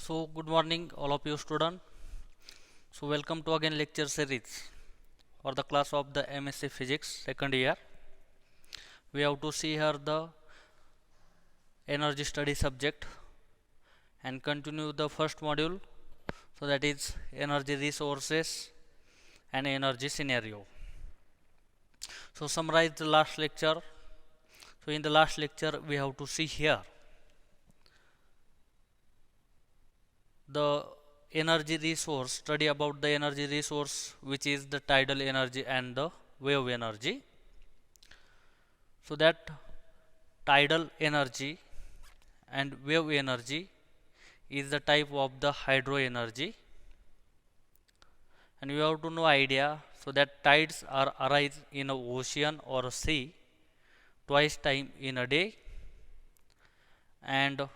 So good morning all of you students. So welcome to again lecture series for the class of the MSc Physics second year. We have to see here the energy study subject and continue the first module. So that is energy resources and energy scenario. So summarize the last lecture. So in the last lecture we have to see here the energy resource, study about the energy resource which is the tidal energy and the wave energy. So that tidal energy and wave energy is the type of the hydro energy, and you have to know idea. So that tides are arise in a ocean or a sea twice time in a day, and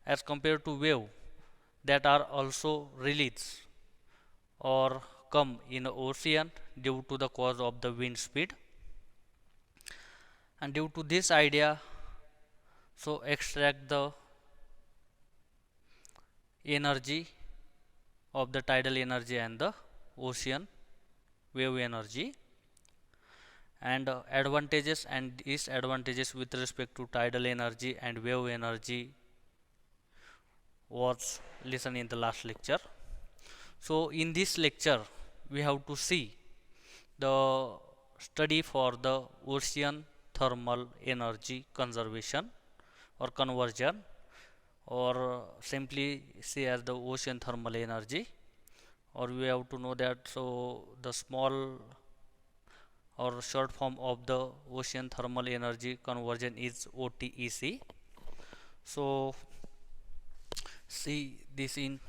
as compared to wave that are also released or come in the ocean due to the cause of the wind speed. And due to this idea, so extract the energy of the tidal energy and the ocean wave energy, and advantages and disadvantages with respect to tidal energy and wave energy was listened in the last lecture. So in this lecture we have to see the study for the ocean thermal energy conservation or conversion, or simply say as the ocean thermal energy, or we have to know that so the small or short form of the ocean thermal energy conversion is OTEC. So see this in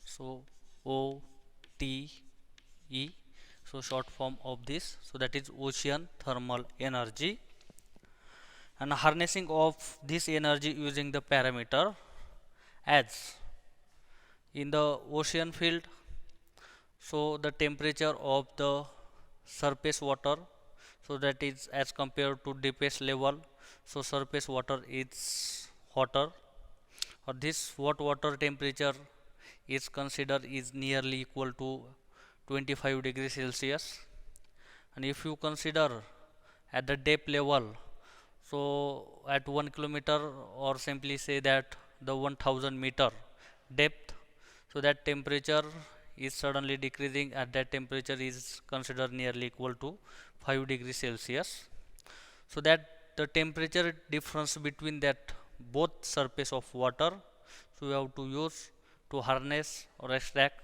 so OTE, so short form of this, so that is ocean thermal energy, and harnessing of this energy using the parameter as in the ocean field. So the temperature of the surface water, so that is as compared to deepest level, so surface water is hotter, or this hot water temperature is considered is nearly equal to 25 degrees Celsius. And if you consider at the depth level, so at 1 kilometer, or simply say that the 1000 meter depth, so that temperature is suddenly decreasing, at that temperature is considered nearly equal to 5 degrees Celsius. So that the temperature difference between that both surface of water, so we have to use to harness or extract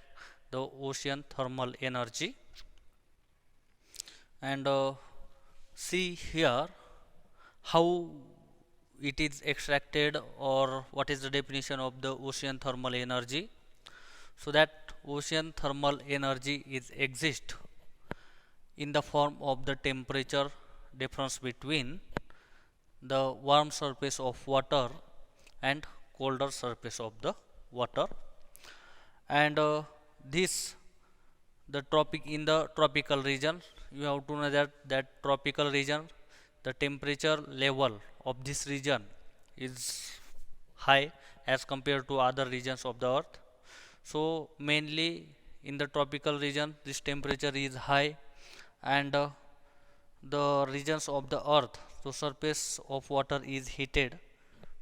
the ocean thermal energy. And see here how it is extracted, or what is the definition of the ocean thermal energy. So that ocean thermal energy is exist in the form of the temperature difference between the warm surface of water and colder surface of the water. And this the tropic in the tropical region, you have to know that tropical region, the temperature level of this region is high as compared to other regions of the earth. So mainly in the tropical region this temperature is high, and the regions of the earth, so surface of water is heated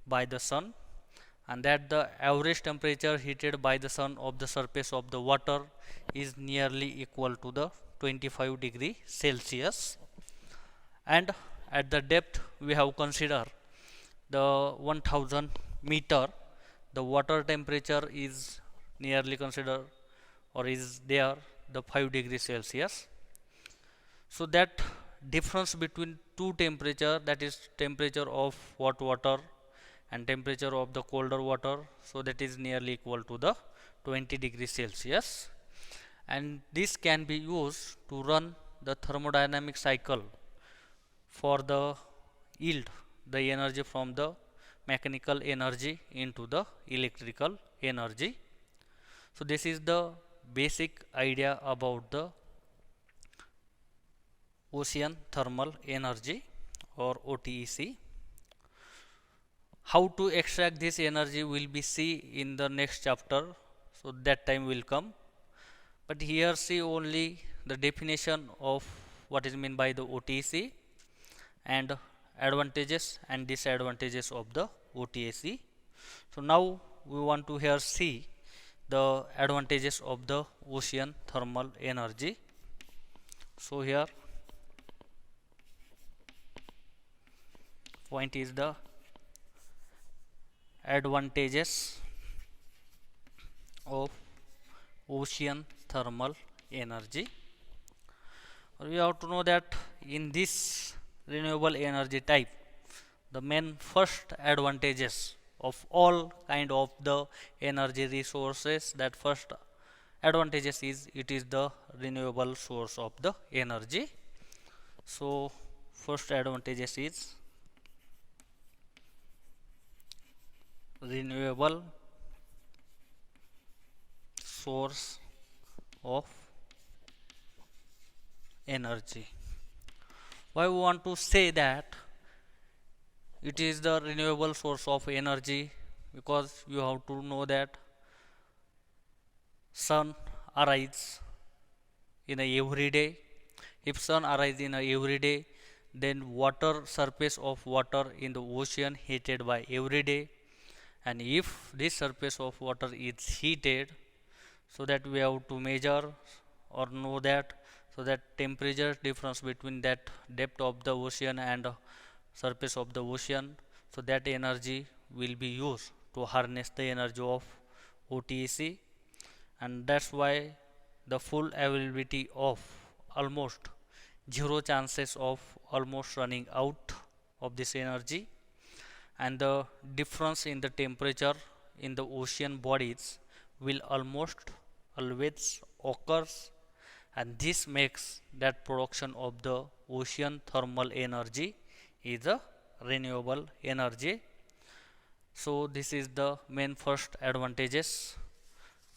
by the sun, and that the average temperature heated by the sun of the surface of the water is nearly equal to the 25 degree Celsius. And at the depth we have considered the 1000 meter, the water temperature is nearly considered or is there the 5 degrees Celsius. So that difference between two temperature, that is temperature of hot water and temperature of the colder water, so that is nearly equal to the 20 degrees Celsius, and this can be used to run the thermodynamic cycle for the yield the energy from the mechanical energy into the electrical energy. So this is the basic idea about the ocean thermal energy or OTEC. How to extract this energy will be see in the next chapter, so that time will come. But here see only the definition of what is meant by the OTC and advantages and disadvantages of the OTAC. So now we want to here see the advantages of the ocean thermal energy. So here point is the advantages of ocean thermal energy. We have to know that in this renewable energy type, the main first advantages of all kind of the energy resources, that first advantages is it is the renewable source of the energy. So first advantages is renewable source of energy. Why we want to say that it is the renewable source of energy? Because you have to know that sun arises in a every day. If sun arises in a every day, then water surface of water in the ocean heated by every day, and if this surface of water is heated, so that we have to measure or know that, so that temperature difference between that depth of the ocean and surface of the ocean, so that energy will be used to harness the energy of OTAC. And that's why the full availability of almost zero chances of almost running out of this energy, and the difference in the temperature in the ocean bodies will almost always occurs, and this makes that production of the ocean thermal energy is a renewable energy. So this is the main first advantages.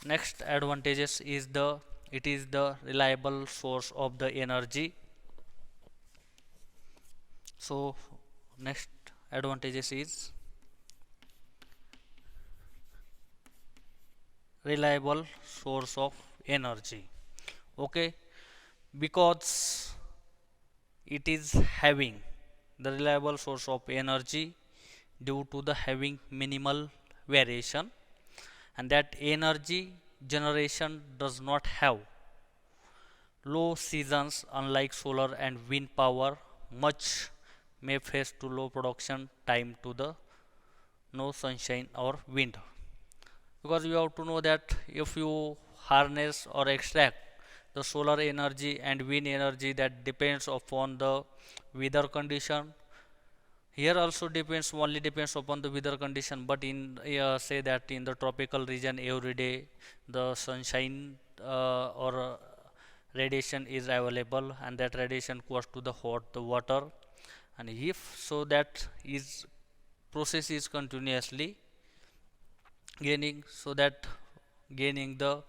Next advantages is the it is the reliable source of the energy. So next advantages is reliable source of energy. Okay, because it is having the reliable source of energy due to the having minimal variation, and that energy generation does not have low seasons unlike solar and wind power, much may face to low production time to the no sunshine or wind. Because you have to know that if you harness or extract the solar energy and wind energy, that depends upon the weather condition. Here also depends, only depends upon the weather condition, but in say that in the tropical region every day the sunshine or radiation is available, and that radiation goes to the hot the water, and if so that is process is continuously gaining, so that gaining the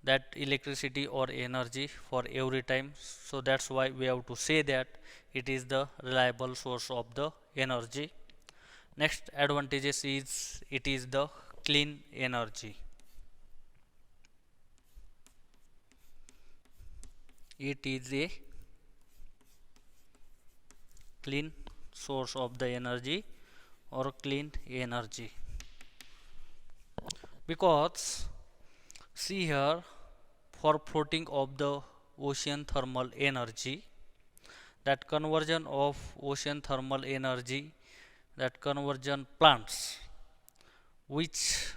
that electricity or energy for every time. So that's why we have to say that it is the reliable source of the energy. Next advantages is it is the clean energy. It is a clean source of the energy or clean energy, because see here, for floating of the ocean thermal energy, that conversion of ocean thermal energy, that conversion plants which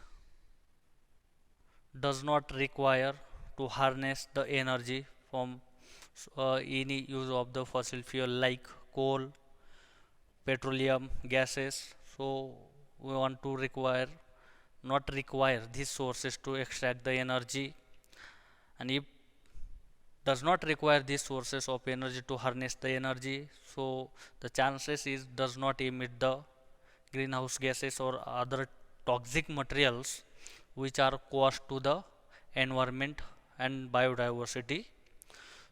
does not require to harness the energy from any use of the fossil fuel like coal, petroleum gases. So we want to require not require these sources to extract the energy, and if does not require these sources of energy to harness the energy, so the chances is does not emit the greenhouse gases or other toxic materials which are cost to the environment and biodiversity.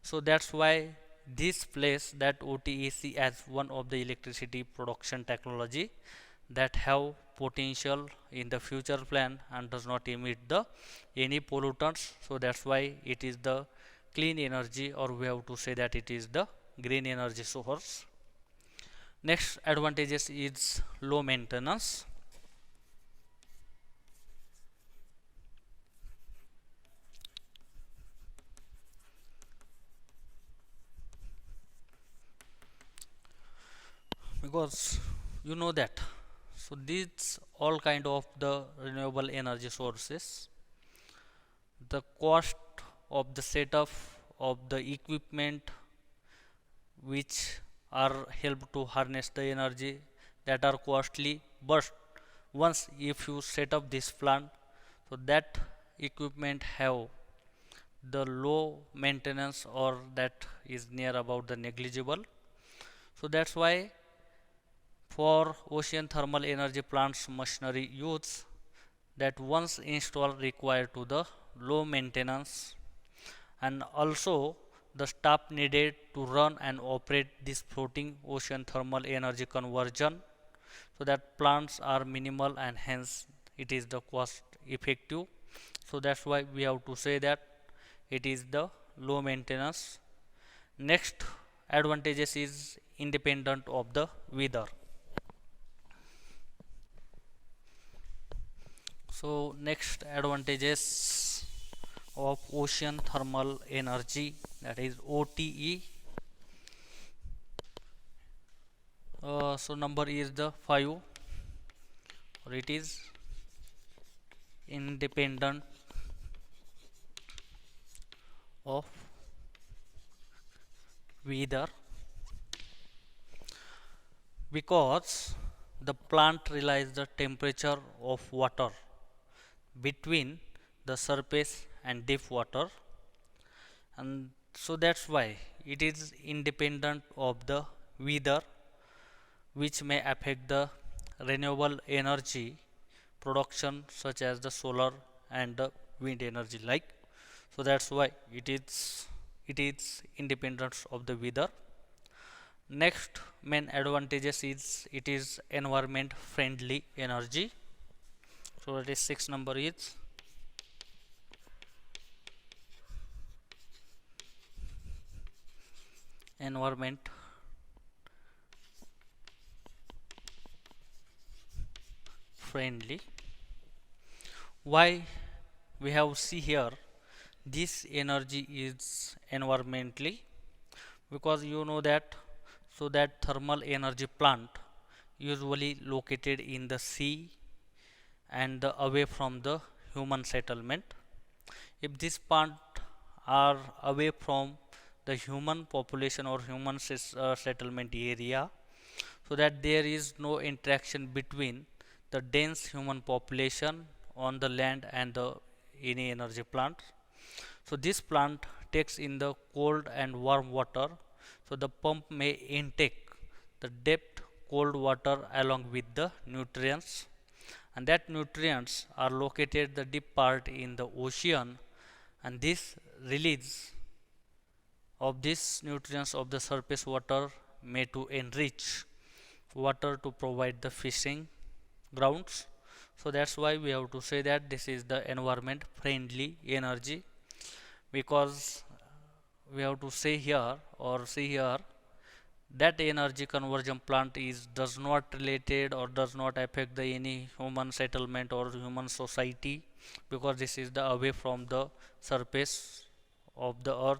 So that's why this place that OTAC as one of the electricity production technology, that have potential in the future plan and does not emit the any pollutants. So that's why it is the clean energy, or we have to say that it is the green energy source. Next advantages is low maintenance. Because you know that, so these all kind of the renewable energy sources, the cost of the setup of the equipment which are help to harness the energy, that are costly, but once if you set up this plant, so that equipment have the low maintenance, or that is near about the negligible. So that's why for ocean thermal energy plants machinery use, that once installed require to the low maintenance, and also the staff needed to run and operate this floating ocean thermal energy conversion, so that plants are minimal and hence it is the cost effective. So that's why we have to say that it is the low maintenance. Next advantages is independent of the weather. So next advantages of ocean thermal energy, that is OTE. So number is the 5, or it is independent of weather, because the plant relies the temperature of water between the surface and deep water, and so that's why it is independent of the weather, which may affect the renewable energy production such as the solar and the wind energy like. So that's why it is independent of the weather. Next main advantages is it is environment friendly energy. So that is 6 number is environment friendly. Why we have see here this energy is environmentally, because you know that, so that thermal energy plant usually located in the sea and away from the human settlement. If this plant are away from the human population or human settlement area, so that there is no interaction between the dense human population on the land and the any energy plant. So this plant takes in the cold and warm water, so the pump may intake the depth cold water along with the nutrients, and that nutrients are located the deep part in the ocean, and this release of these nutrients of the surface water may to enrich water to provide the fishing grounds. So that's why we have to say that this is the environment friendly energy, because we have to say here or see here that energy conversion plant is does not related or does not affect the any human settlement or human society, because this is the away from the surface of the earth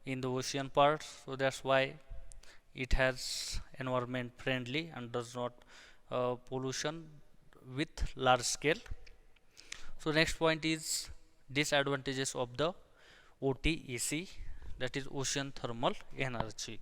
in the ocean part. So that's why it has environment friendly and does not pollution with large scale. So next point is disadvantages of the OTEC, that is ocean thermal energy.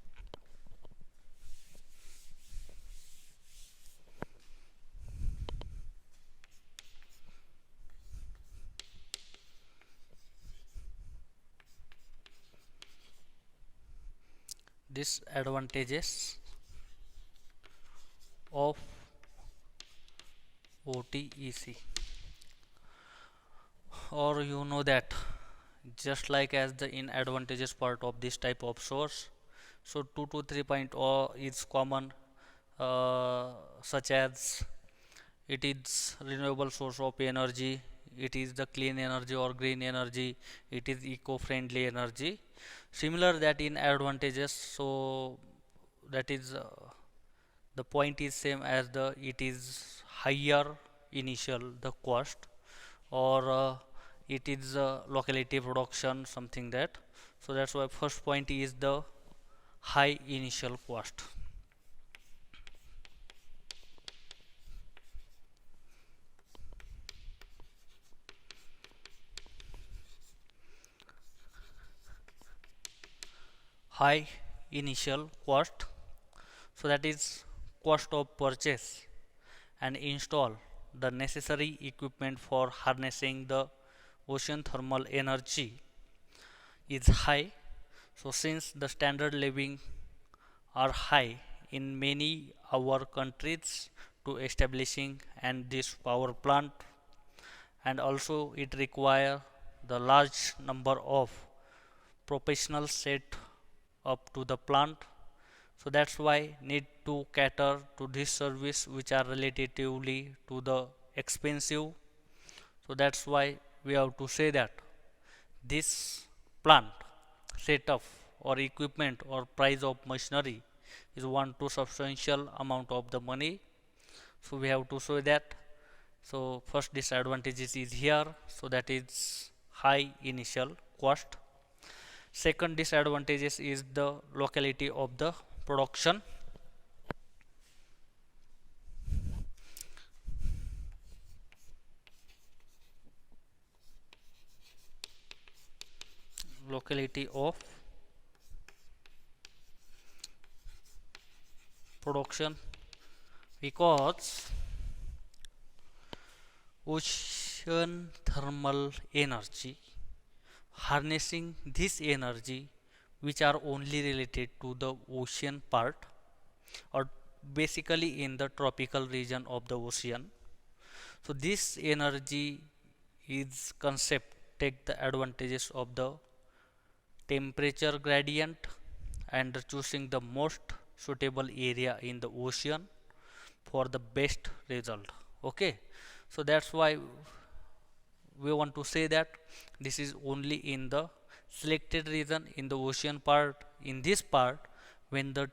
Disadvantages of OTEC, or you know that, just like as the in advantages part of this type of source, so 2 to 3.0 is common, such as it is renewable source of energy, it is the clean energy or green energy, it is eco-friendly energy. Similar that in advantages, so that is the point is same as the it is higher initial the cost, or it is locality production something that. So that's why first point is the high initial cost. High initial cost, so that is cost of purchase and install the necessary equipment for harnessing the ocean thermal energy is high. So since the standard living are high in many our countries to establishing and this power plant, and also it require the large number of professionals set up to the plant. So that's why need to cater to this service which are relatively to the expensive. So that's why we have to say that this plant setup or equipment or price of machinery is one to substantial amount of the money. So we have to show that. So first disadvantages is here, so that is high initial cost. Second disadvantages is the locality of the production. Locality of production, because ocean thermal energy, harnessing this energy which are only related to the ocean part, or basically in the tropical region of the ocean. So this energy is concept take the advantages of the temperature gradient and choosing the most suitable area in the ocean for the best result. Okay, so that's why we want to say that this is only in the selected region in the ocean part. In this part, when the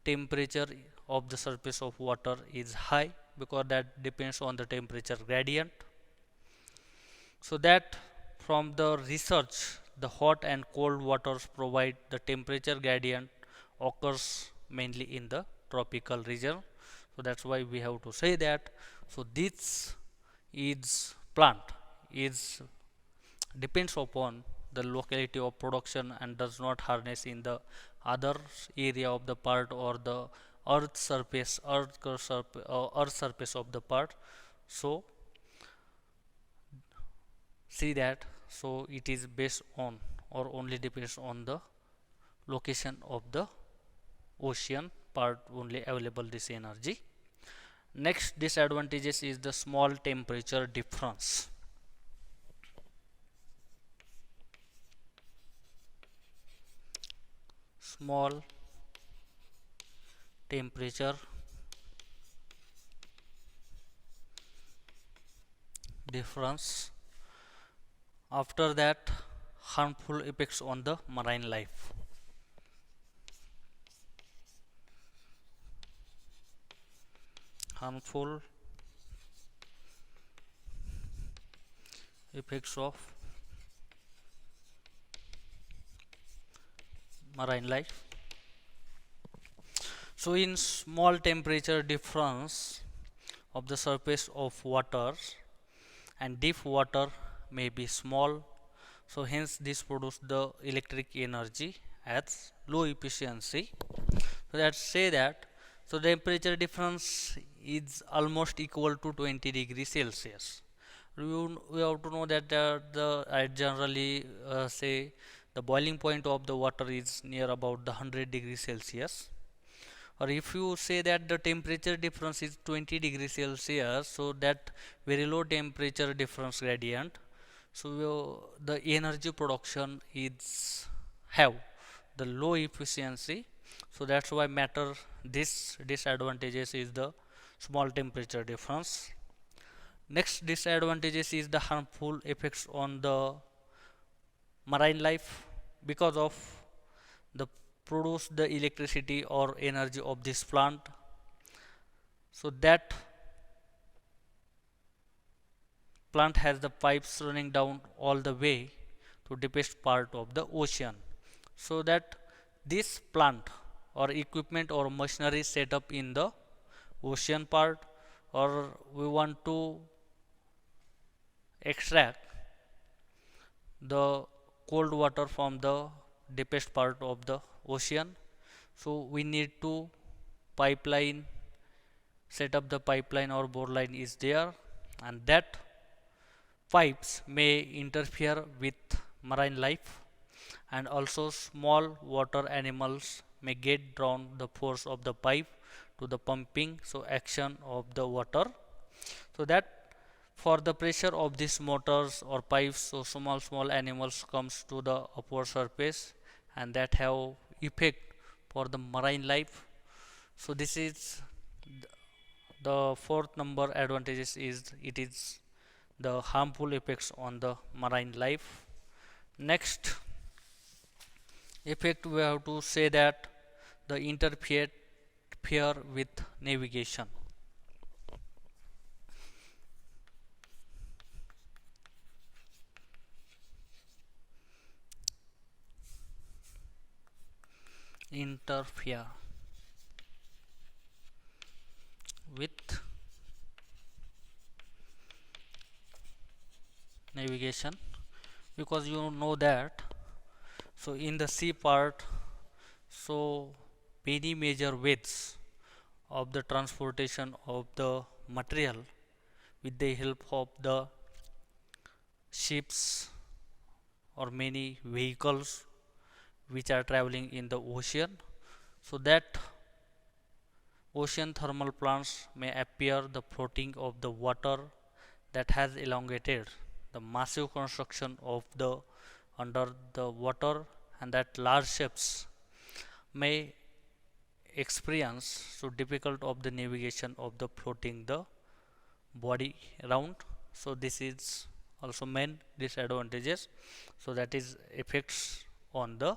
temperature of the surface of water is high, because that depends on the temperature gradient. So that from the research, the hot and cold waters provide the temperature gradient occurs mainly in the tropical region. So that's why we have to say that. So this is plant is depends upon the locality of production and does not harness in the other area of the part or the earth surface of the part. So see that, so it is based on or only depends on the location of the ocean part only available this energy. Next disadvantages is the small temperature difference. Small temperature difference. After that, harmful effects on the marine life. Harmful effects of marine life. So in small temperature difference of the surface of water and deep water may be small, so hence this produce the electric energy at low efficiency. So let's say that, so the temperature difference is almost equal to 20 degrees Celsius. We have to know that I generally say the boiling point of the water is near about the 100 degrees Celsius. Or if you say that the temperature difference is 20 degrees Celsius, so that very low temperature difference gradient, so the energy production is have the low efficiency. So that's why matter this disadvantages is the small temperature difference. Next disadvantages is the harmful effects on the marine life because of the produce the electricity or energy of this plant, so that plant has the pipes running down all the way to deepest part of the ocean, so that this plant or equipment or machinery set up in the ocean part, or we want to extract the cold water from the deepest part of the ocean, so we need to pipeline, set up the pipeline or bore line is there, and that pipes may interfere with marine life, and also small water animals may get drawn the force of the pipe to the pumping so action of the water, so that for the pressure of these motors or pipes, so small animals comes to the upper surface, and that have effect for the marine life. So this is the fourth number advantages is it is the harmful effects on the marine life. Next effect we have to say that the interfere with navigation. Interfere with navigation, because you know that so in the sea part, so many major ways of the transportation of the material with the help of the ships or many vehicles which are traveling in the ocean, so that ocean thermal plants may appear the floating of the water that has elongated the massive construction of the under the water, and that large ships may experience so difficult of the navigation of the floating the body around, so this is also main disadvantages, so that is effects on the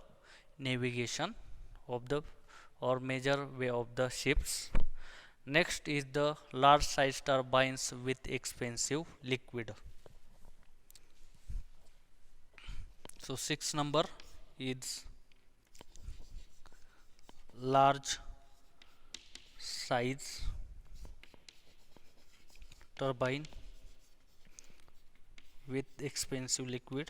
navigation of the or major way of the ships. Next is the large size turbines with expensive liquid. So sixth number is large size turbine with expensive liquid.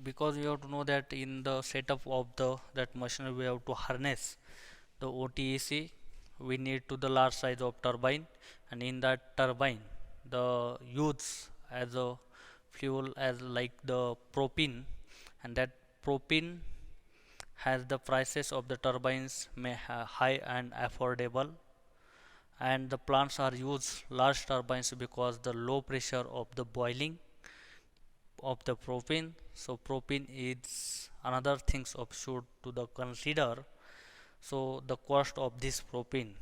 Because we have to know that in the setup of the that machinery we have to harness the OTEC, we need to the large size of turbine, and in that turbine the use as a fuel as like the propane, and that propane has the prices of the turbines may high and affordable, and the plants are used large turbines because the low pressure of the boiling of the propane. So propane is another things of should to the consider, so the cost of this propane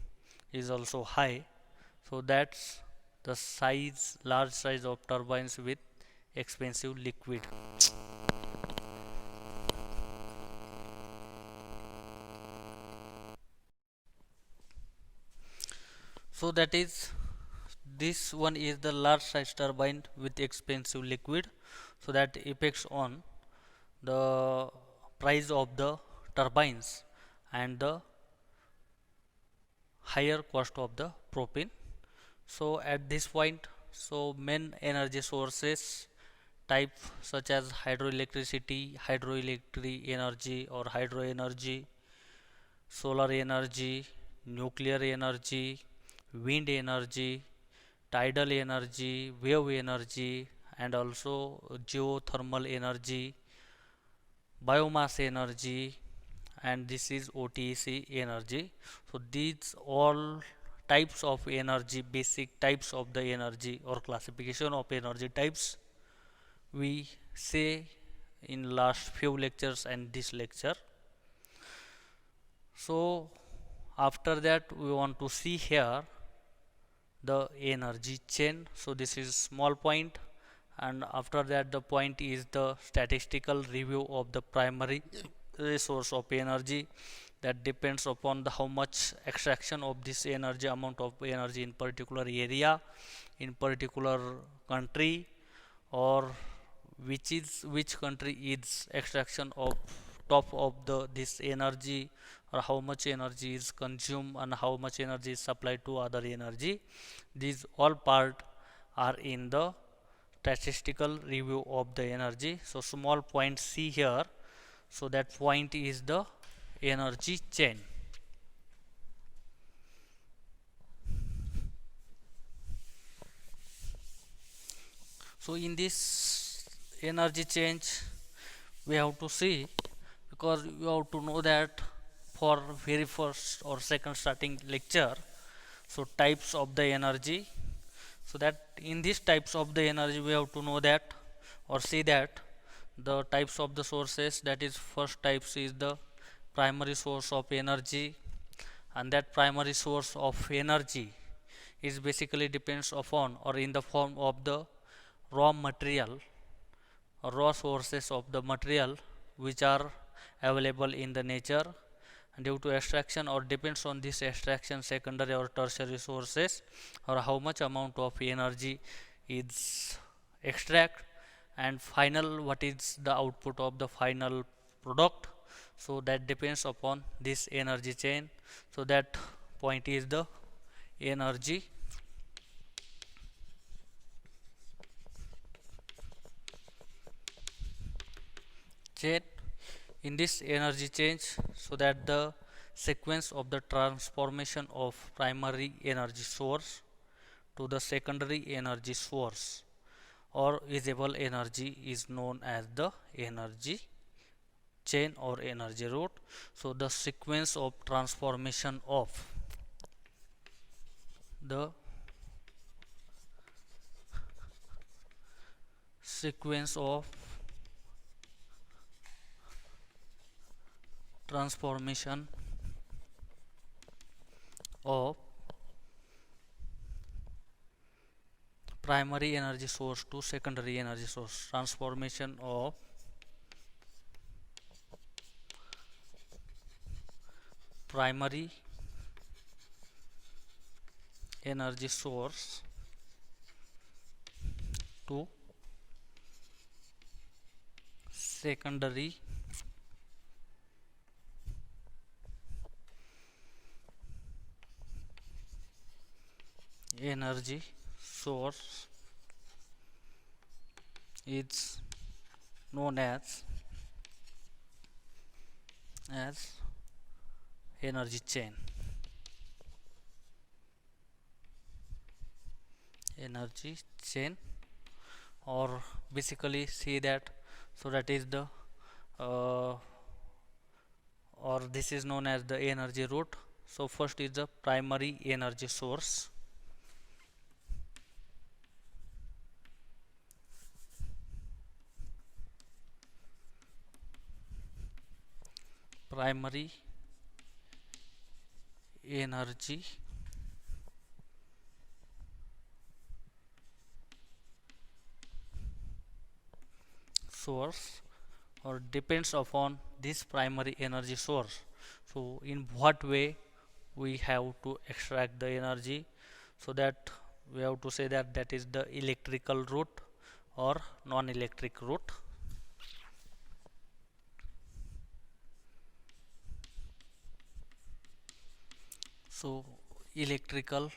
is also high, so that's the size large size of turbines with expensive liquid. So that is this one is the large size turbine with expensive liquid, so that affects on the price of the turbines and the higher cost of the propane. So at this point, so main energy sources type such as hydroelectricity, hydroelectric energy or hydro energy, solar energy, nuclear energy, wind energy, tidal energy, wave energy, and also geothermal energy, biomass energy, and this is OTC energy. So these all types of energy, basic types of the energy or classification of energy types we say in last few lectures and this lecture. So after that we want to see here the energy chain. So this is small point, and after that the point is the statistical review of the primary resource of energy that depends upon the how much extraction of this energy, amount of energy in particular area, in particular country, or which country is extraction of top of the this energy, or how much energy is consumed and how much energy is supplied to other energy. These all part are in the statistical review of the energy. So small point C here, so that point is the energy chain. So in this energy change we have to see, because you have to know that for very first or second starting lecture, so types of the energy, so that in these types of the energy we have to know that or see that the types of the sources, that is first types is the primary source of energy, and that primary source of energy is basically depends upon or in the form of the raw material or raw sources of the material which are available in the nature, and due to extraction or depends on this extraction secondary or tertiary sources, or how much amount of energy is extract, and final what is the output of the final product. So that depends upon this energy chain. So that point is the energy chain. In this energy change, so that the sequence of the transformation of primary energy source to the secondary energy source or usable energy is known as the energy chain or energy route. So the sequence of transformation of the sequence of transformation of primary energy source to secondary energy source, transformation of primary energy source to secondary energy source is known as energy chain. Energy chain, or basically see that, so that is the or this is known as the energy route. So first is the primary energy source, primary energy source, or depends upon this primary energy source. So in what way we have to extract the energy, so that we have to say that that is the electrical route or non-electric route. So electrical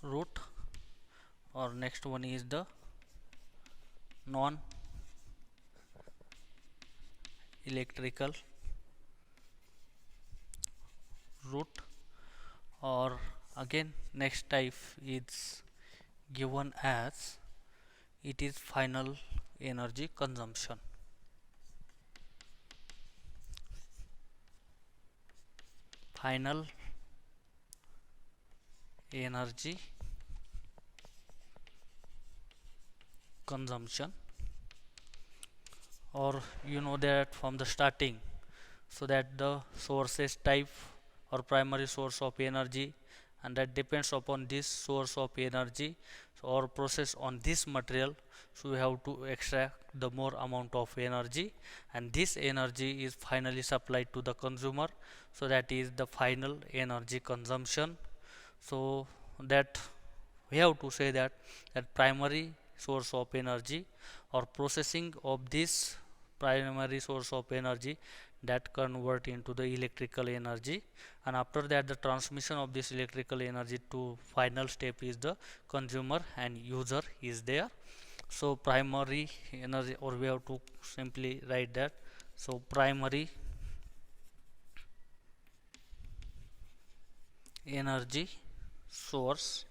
route, or next one is the non-electrical route, or again next type is given as it is final energy consumption. Final energy consumption, or you know that from the starting, so that the sources type or primary source of energy, and that depends upon this source of energy, so or process on this material, so we have to extract the more amount of energy, and this energy is finally supplied to the consumer, so that is the final energy consumption. So that we have to say that primary source of energy or processing of this primary source of energy, that convert into the electrical energy, and after that the transmission of this electrical energy to final step is the consumer and user is there. So primary energy, or we have to simply write that, so primary energy source.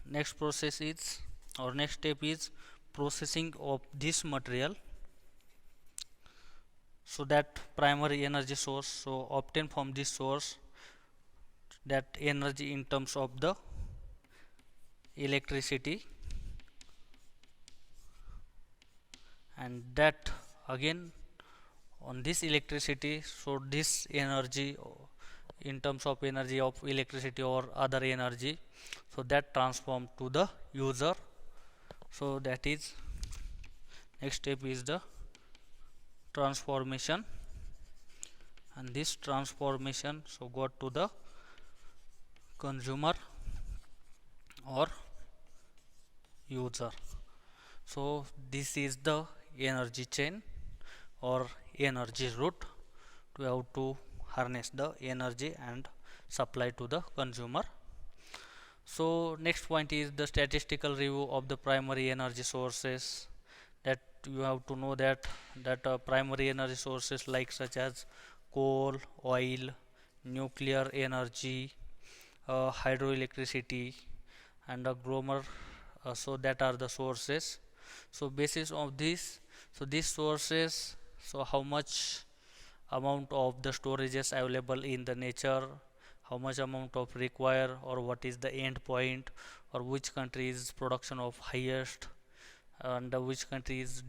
Next process is, or next step is processing of this material, so that primary energy source, so obtain from this source that energy in terms of the electricity, and that again on this electricity, so this energy in terms of energy of electricity or other energy, so that transform to the user. So that is next step is the transformation, and this transformation so go to the consumer or user. So this is the energy chain or energy route to have to harness the energy and supply to the consumer. So next point is the statistical review of the primary energy sources, that you have to know that primary energy sources like such as coal, oil, nuclear energy, hydroelectricity, and a gromer, so that are the sources. So basis of this, so these sources, so how much amount of the storage is available in the nature, how much amount of require, or what is the end point, or which country is production of highest, and which country is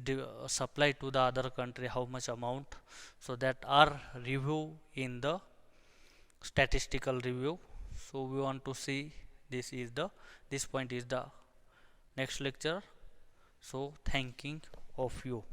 supply to the other country how much amount, so that are review in the statistical review. So we want to see, this point is the next lecture. So thanking of you.